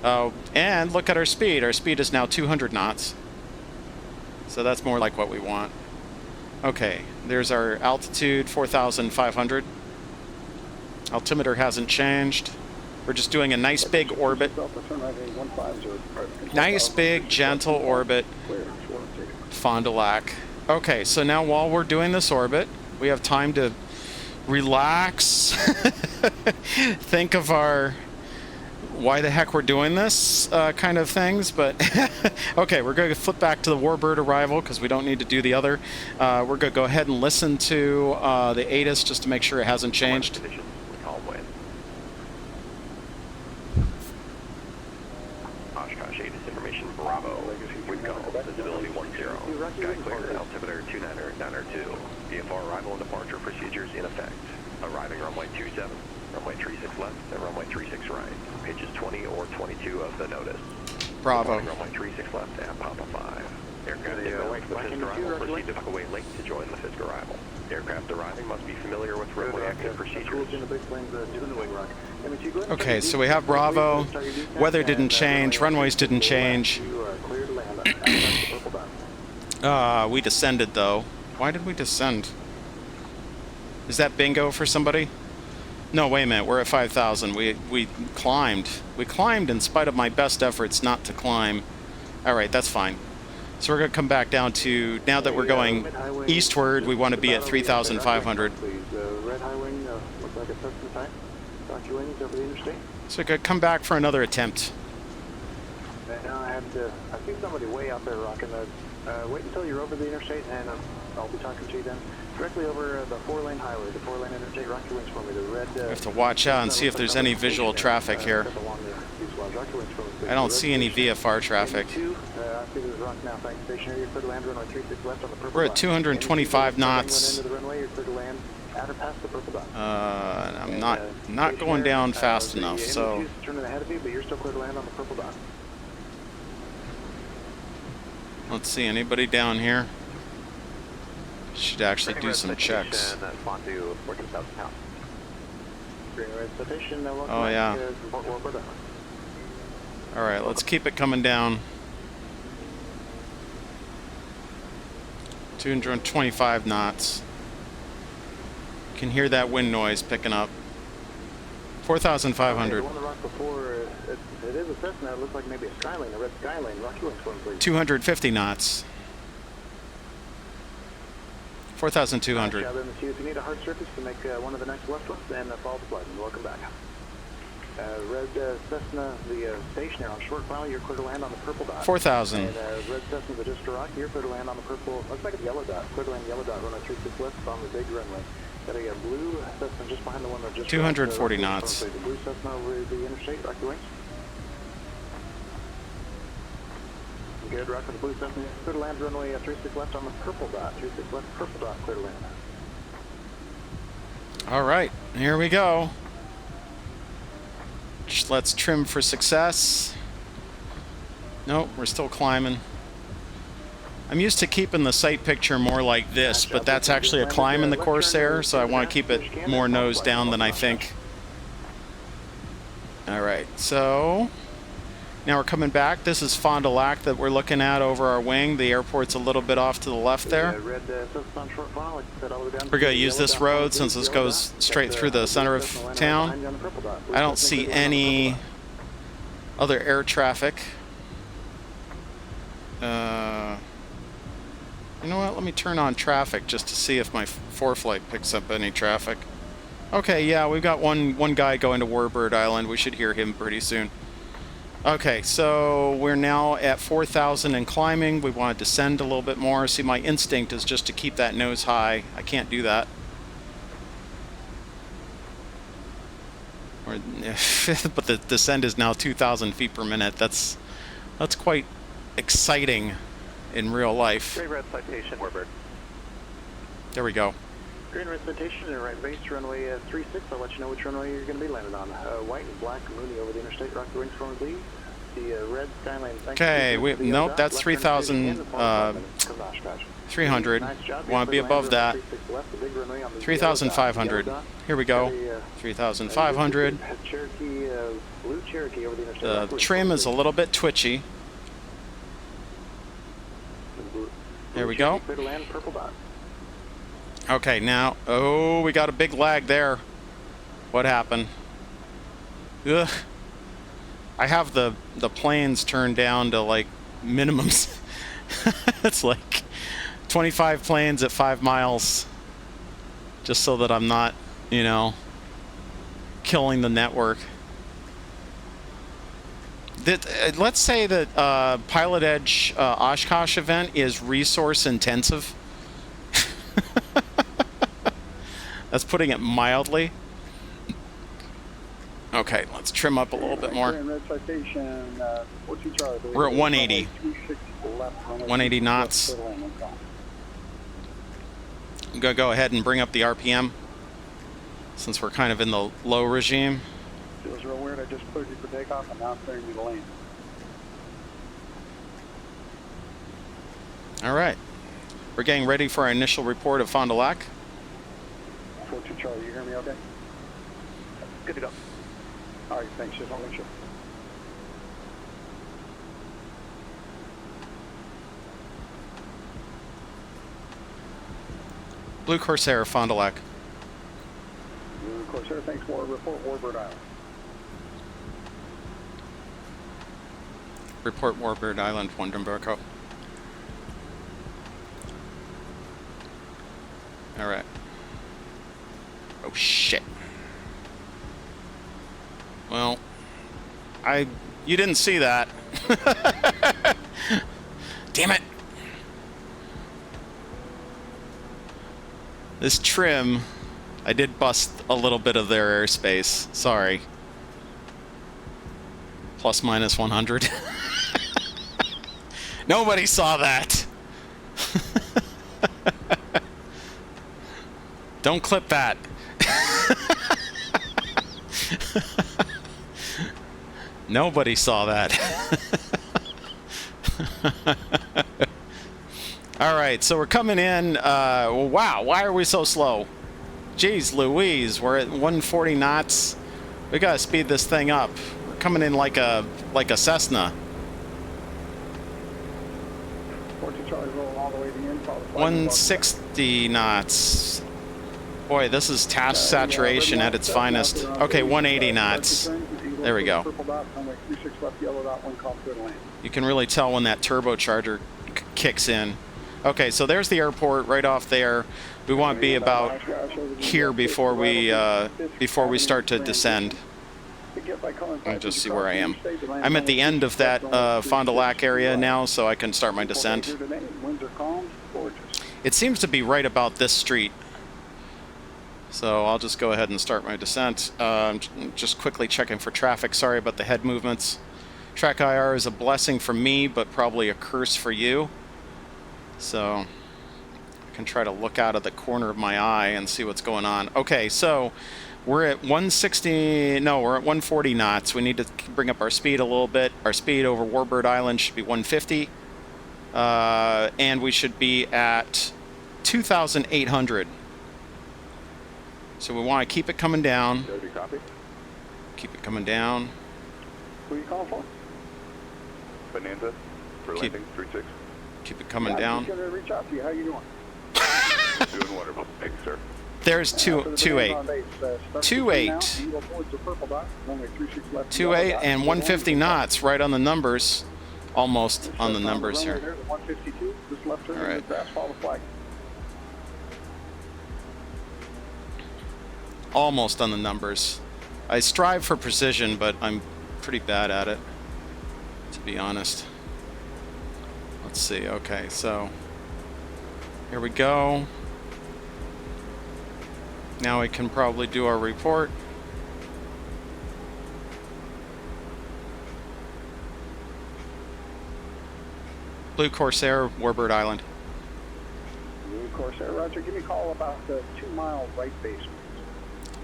And look at our speed. Our speed is now 200 knots. So that's more like what we want. Okay, there's our altitude, 4,500. Altimeter hasn't changed. We're just doing a nice big orbit. Nice big gentle orbit. Fond du Lac. Okay, so now while we're doing this orbit, we have time to relax. Think of our why the heck we're doing this kind of things, but okay, we're going to flip back to the Warbird arrival because we don't need to do the other. We're going to go ahead and listen to the ATIS just to make sure it hasn't changed. Oshkosh ATIS information, Bravo. We've got visibility 10. Sky clear, altimeter 2902. VFR arrival and departure procedures in effect. Arriving runway 27, runway 36 left, and runway 36 right. Pages 20 or 22 of the notice. Bravo. Runway 36 left at Papa 5. Aircraft away from the Fisk arrival, proceed to Hookaway Lake to join the Fisk arrival. Aircraft arriving must be familiar with runway exit procedures. Okay, so we have Bravo. Weather didn't change. Runways didn't change. We descended, though. Why did we descend? Is that bingo for somebody? No, wait a minute. We're at 5,000. We climbed. We climbed in spite of my best efforts not to climb. All right, that's fine. So we're going to come back down to, now that we're going eastward, we want to be at 3,500. So we're going to come back for another attempt. I see somebody way out there rocking the... wait until you're over the interstate, and I'll be talking to you then. Directly over the 4-lane highway, the 4-lane interstate. Rock your wings for me. The red... I have to watch out and see if there's any visual traffic here. I don't see any VFR traffic. We're at 225 knots. I'm not going down fast enough, so... Let's see, anybody down here? Should actually do some checks. Oh yeah. Alright, let's keep it coming down. 225 knots. You can hear that wind noise picking up. 4,500. It is a Cessna. It looks like maybe a Skylane, a red Skylane. Rocky wings for me, please. 250 knots. 4,200. If you need a hard surface to make one of the next left ones, then follow the flight. Welcome back. Red Cessna, the stationer on short file, you're clear to land on the purple dot. 4,000. And red Cessna, the just rock, you're clear to land on the purple, looks like a yellow dot. Clear to land yellow dot, runway 36 left on the big runway. Got a blue Cessna just behind the one that just 240 knots. The blue Cessna over the interstate, rock your wings. Good, rock for the blue Cessna. Clear to land runway 36 left on the purple dot. 36 left, purple dot, clear to land. All right, here we go. Let's trim for success. Nope, we're still climbing. I'm used to keeping the sight picture more like this, but that's actually a climb in the Corsair, so I want to keep it more nose down than I think. All right, so now we're coming back. This is Fond du Lac that we're looking at over our wing. The airport's a little bit off to the left there. We're going to use this road since this goes straight through the center of town. I don't see any other air traffic. You know what? Let me turn on traffic just to see if my ForeFlight picks up any traffic. Okay, yeah, we've got one guy going to Warbird Island. We should hear him pretty soon. Okay, so we're now at 4,000 and climbing. We want to descend a little bit more. See, my instinct is just to keep that nose high. I can't do that. But the descent is now 2,000 feet per minute. That's quite exciting in real life. Green red citation, Warbird. There we go. Green red citation and right base runway 36. I'll let you know which runway you're going to be landing on. White and black Mooney over the interstate. Rock the wings for me, please. The red Skyline. Okay, nope, that's 3,300. Want to be above that. 3,500. Here we go. 3,500. Blue Cherokee over the interstate. The trim is a little bit twitchy. There we go. Okay, now, oh, we got a big lag there. What happened? Ugh. I have the planes turned down to like minimums. It's like 25 planes at 5 miles, just so that I'm not, you know, killing the network. Let's say that Pilot Edge Oshkosh event is resource intensive. That's putting it mildly. Okay, let's trim up a little bit more. We're at 180. 180 knots. I'm going to go ahead and bring up the RPM since we're kind of in the low regime. Feels real weird. I just cleared you for takeoff and now I'm clearing you to land. All right. We're getting ready for our initial report of Fond du Lac. 42 Charlie, you hear me okay? Good to go. All right, thanks. Just want to make sure. Blue Corsair, Fond du Lac. Blue Corsair, thanks for report Warbird Island. Report Warbird Island, 1 Dumbarco. All right. Oh shit. Well, you didn't see that. Damn it. This trim, I did bust a little bit of their airspace. Sorry. Plus minus 100. Nobody saw that. Don't clip that. Nobody saw that. All right, so we're coming in. Wow, why are we so slow? Jeez Louise, we're at 140 knots. We gotta speed this thing up. We're coming in like a Cessna. 160 knots. Boy, this is task saturation at its finest. Okay, 180 knots. There we go. You can really tell when that turbocharger kicks in. Okay, so there's the airport right off there. We want to be about here before we start to descend. I'll just see where I am. I'm at the end of that Fond du Lac area now, so I can start my descent. It seems to be right about this street. So I'll just go ahead and start my descent. Just quickly checking for traffic. Sorry about the head movements. Track IR is a blessing for me, but probably a curse for you. So I can try to look out of the corner of my eye and see what's going on. Okay, so we're at 160, no, we're at 140 knots. We need to bring up our speed a little bit. Our speed over Warbird Island should be 150. And we should be at 2,800. So we want to keep it coming down. Keep it coming down. Who are you calling for? Bonanza for landing 36. Keep it coming down. I'm just going to reach out to you. How are you doing? Doing wonderful. Thanks, sir. There's 28. 28. 28 and 150 knots right on the numbers. Almost on the numbers here. All right. Almost on the numbers. I strive for precision, but I'm pretty bad at it, to be honest. Let's see. Okay, so here we go. Now we can probably do our report. Blue Corsair, Warbird Island. Blue Corsair, Roger. Give me a call about the 2 mile right base.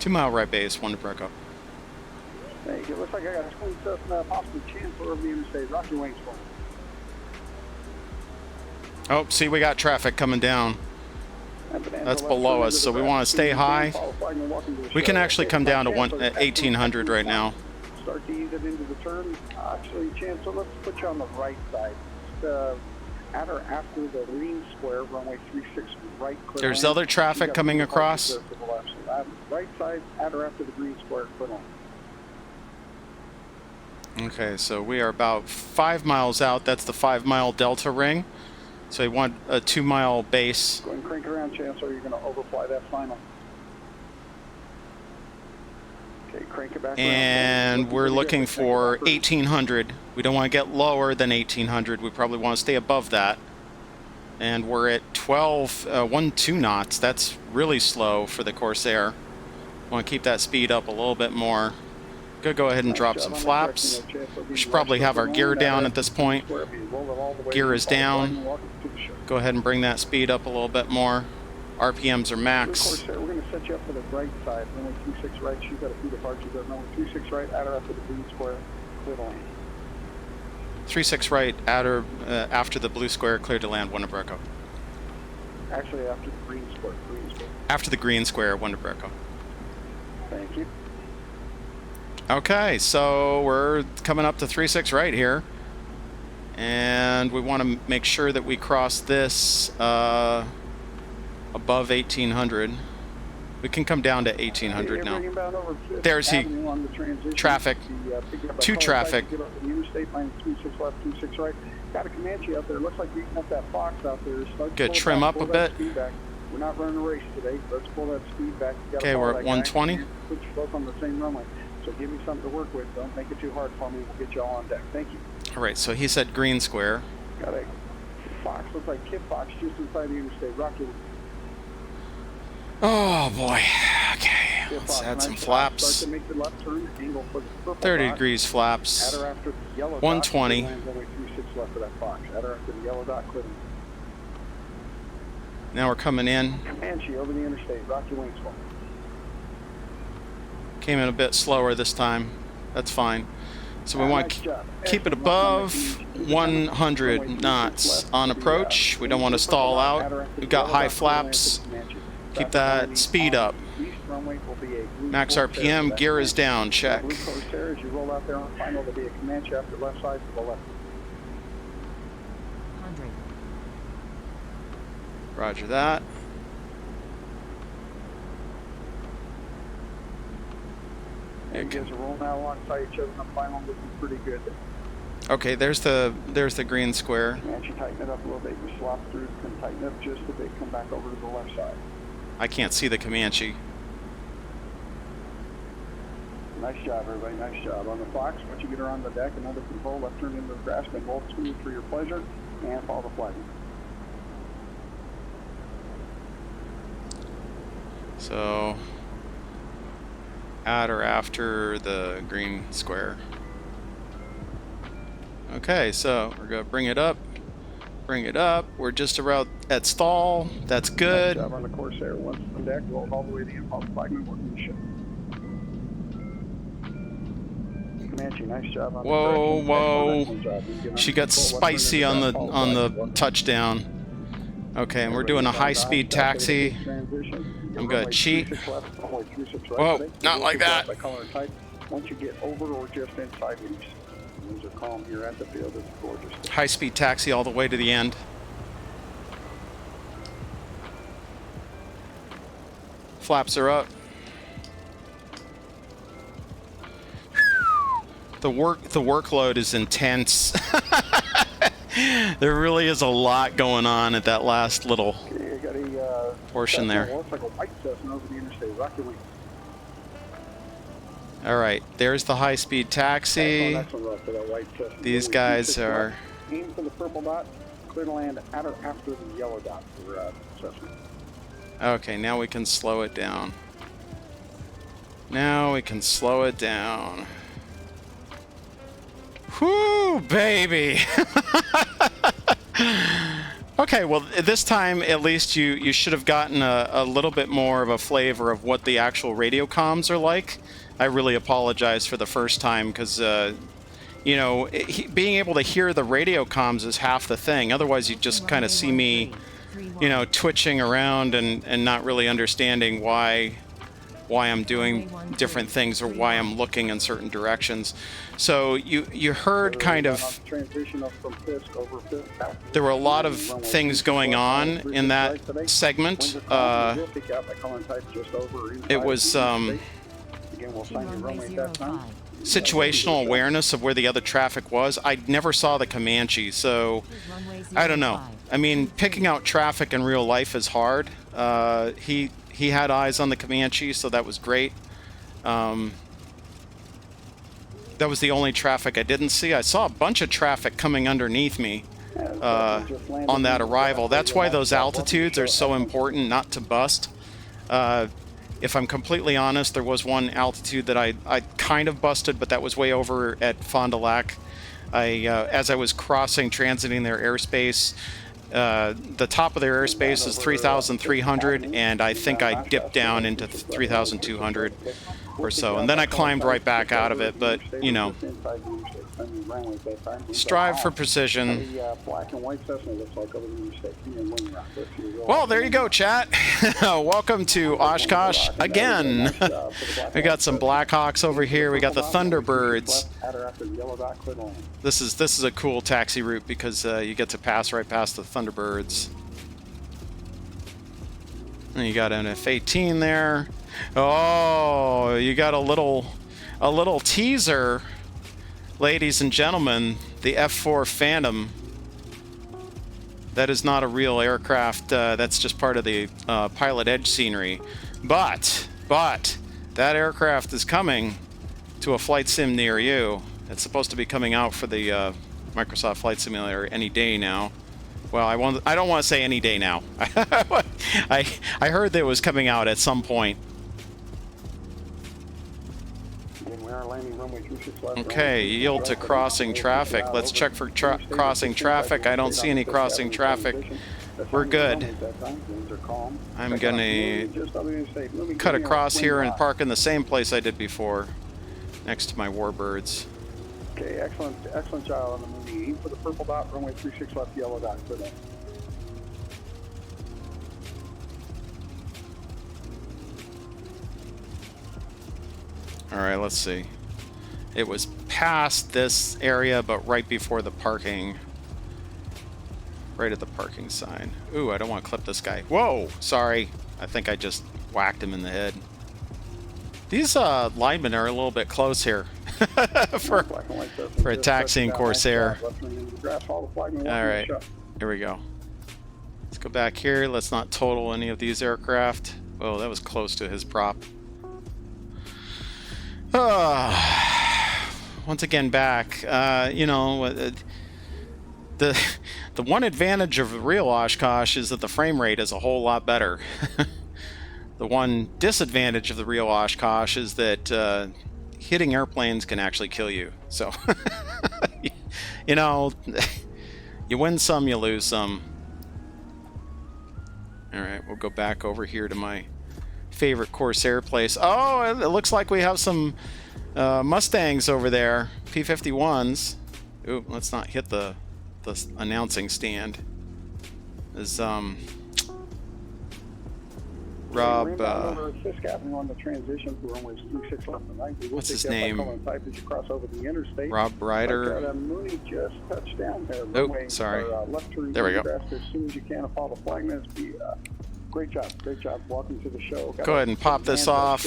2 mile right base, 1 to Breco. Hey, it looks like I got a twin Cessna, possibly Chancellor over the interstate. Rocky wings for me. Oh, see, we got traffic coming down. That's below us, so we want to stay high. We can actually come down to 1800 right now. Start to ease it into the turn. Actually, Chancellor, let's put you on the right side. Just, at or after the green square, runway 36 right. There's other traffic coming across. Right side, at or after the green square, clear line. Okay, so we are about 5 miles out. That's the 5-mile delta ring. So we want a 2-mile base. Go ahead and crank around, Chancellor. You're going to overfly that final. Okay, crank it back and around. we're looking for 1800. We don't want to get lower than 1800. We probably want to stay above that. And we're at 12 knots. That's really slow for the Corsair. Want to keep that speed up a little bit more. Go ahead and drop some flaps. We should probably have our gear down at this point. Gear is down. Go ahead and bring that speed up a little bit more. RPMs are max. We're going to set you up for the right side. Runway 36 right. She's got a few departures there. Runway 36 right. At or after the green square. Clear to land. 36 right. At or after the blue square. Clear to land. Windbreak. Actually, after the green square. After the green square. Windbreak. Thank you. Okay, so we're coming up to 36 right here. And we want to make sure that we cross this above 1800. We can come down to 1800 now. There's he. Traffic. Two traffic. Got a Comanche out there. Looks like you're eating up that fox out there. Good. Trim up a bit. We're not running a race today. Let's pull that speed back. Okay, we're at 120. Put you both on the same runway. So give me something to work with. Don't make it too hard for me. We'll get you all on deck. Thank you. All right, so he said green square. Got a fox. Looks like Kid Fox just inside the interstate. Rocky. Oh, boy. Okay, let's add some flaps. Start to make the left turn. Angle for the purple 30 dot. degrees flaps. At or after the yellow 120. Dot, runway 36 left for that fox. At or after the yellow dot, clear. Now we're coming in. Comanche over the interstate. Rocky wings for me. Came in a bit slower this time. That's fine. So we want to keep it above 100 knots on approach. We don't want to stall out. We've got high flaps. Keep that speed up. Max RPM, gear is down. Check. Roger that. You guys are rolling out alongside each other on the final, looking pretty good. Okay, there's the green square. Comanche, tighten it up a little bit. You slop through, can tighten up just a bit, come back over to the left side. I can't see the Comanche. Nice job, everybody. Nice job. On the Fox, once you get her on the deck and under control, left turn into the grass, and roll smooth for your pleasure, and follow the flag. So, at or after the green square. Okay, so we're going to bring it up. Bring it up. We're just around at stall. That's good. Nice job on the Corsair. Once on deck, roll all the way to the impulse flagman, working the ship. Comanche, nice job on whoa, the whoa. She got spicy on the touchdown. Okay, and we're doing a high-speed taxi. I'm going to cheat. Whoa, not like that. Once you get over or just inside these, things are calm here at the field. It's gorgeous. High-speed taxi all the way to the end. Flaps are up. The workload is intense. There really is a lot going on at that last little portion there. Looks like a white Cessna over the interstate. Rocky wing. All right, there's the high-speed taxi. These guys are. Aim for the purple dot. Clear to land at or after the yellow dot for Cessna. Okay, now we can slow it down. Now we can slow it down. Whoo, baby! Okay, well, this time at least you should have gotten a little bit more of a flavor of what the actual radio comms are like. I really apologize for the first time because, you know, being able to hear the radio comms is half the thing. Otherwise, you just kind of see me, you know, twitching around and not really understanding why I'm doing different things or why I'm looking in certain directions. So you heard kind of there were a lot of things going on in that segment. It was situational awareness of where the other traffic was. I never saw the Comanche, so I don't know. I mean, picking out traffic in real life is hard. He had eyes on the Comanche, so that was great. That was the only traffic I didn't see. I saw a bunch of traffic coming underneath me on that arrival. That's why those altitudes are so important not to bust. If I'm completely honest, there was one altitude that I kind of busted, but that was way over at Fond du Lac. As I was transiting their airspace, the top of their airspace is 3,300, and I think I dipped down into 3,200 or so, and then I climbed right back out of it. But you know, strive for precision. Well, there you go, chat. Welcome to Oshkosh again. We got some Blackhawks over here. We got the Thunderbirds. This is a cool taxi route because you get to pass right past the Thunderbirds. And you got an F-18 there. Oh, you got a little teaser, ladies and gentlemen. The F-4 Phantom. That is not a real aircraft. That's just part of the Pilot Edge scenery. But that aircraft is coming to a flight sim near you. It's supposed to be coming out for the Microsoft Flight Simulator any day now. Well, I don't want to say any day now. I heard that it was coming out at some point. Okay, yield to crossing traffic. Let's check for crossing traffic. I don't see any crossing traffic. We're good. I'm gonna cut across here and park in the same place I did before, next to my Warbirds. Okay, excellent job on the movie. Aim for the purple dot, runway 36 left, yellow dot, clear in. All right, let's see. It was past this area, but right before the parking. Right at the parking sign. Ooh, I don't want to clip this guy. Whoa, sorry. I think I just whacked him in the head. These linemen are a little bit close here for a taxiing Corsair. All right, here we go. Let's go back here. Let's not total any of these aircraft. Oh, that was close to his prop. Once again back. You know, the one advantage of the real Oshkosh is that the frame rate is a whole lot better. The one disadvantage of the real Oshkosh is that hitting airplanes can actually kill you. So, you know, you win some, you lose some. All right, we'll go back over here to my favorite Corsair place. Oh, it looks like we have some Mustangs over there, P-51s. Ooh, let's not hit the announcing stand. Is Rob, what's his name? Rob Ryder. Oh, sorry. There we go. Great job. Welcome to the show. Go ahead and pop this off.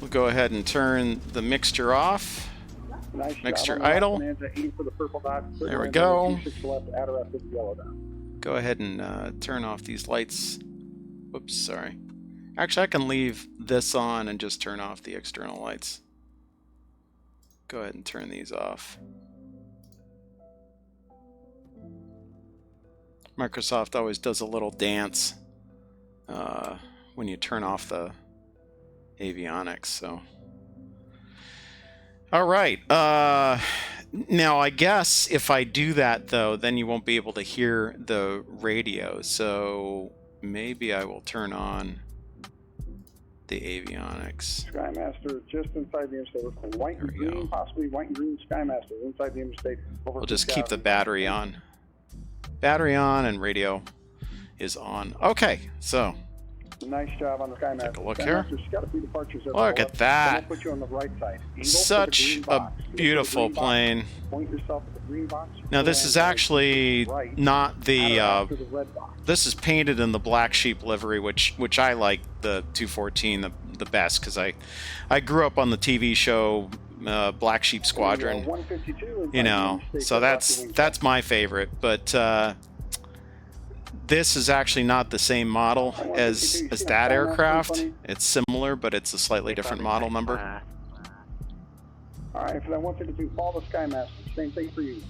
We'll go ahead and turn the mixture off. Mixture idle. There we go. Go ahead and turn off these lights. Whoops, sorry. Actually, I can leave this on and just turn off the external lights. Go ahead and turn these off. Microsoft always does a little dance when you turn off the avionics. So, all right. Now, I guess if I do that, though, then you won't be able to hear the radio. So maybe I will turn on the avionics. Skymaster just inside the interstate. White and green, possibly white and green Skymaster inside the interstate. We'll just keep the battery on. Battery on and radio is on. Okay, so nice job on the Skymaster. take a look here. Look at that. Put you on the right side. Such a beautiful plane. Point yourself at the green box. Now this is actually not the this is painted in the Black Sheep livery, which I like the 214 the best, because I grew up on the TV show Black Sheep Squadron, you know, so that's my favorite. But this is actually not the same model as that aircraft. It's similar, but it's a slightly different model number. All right, for that 152, follow the Skymaster. Same thing for you.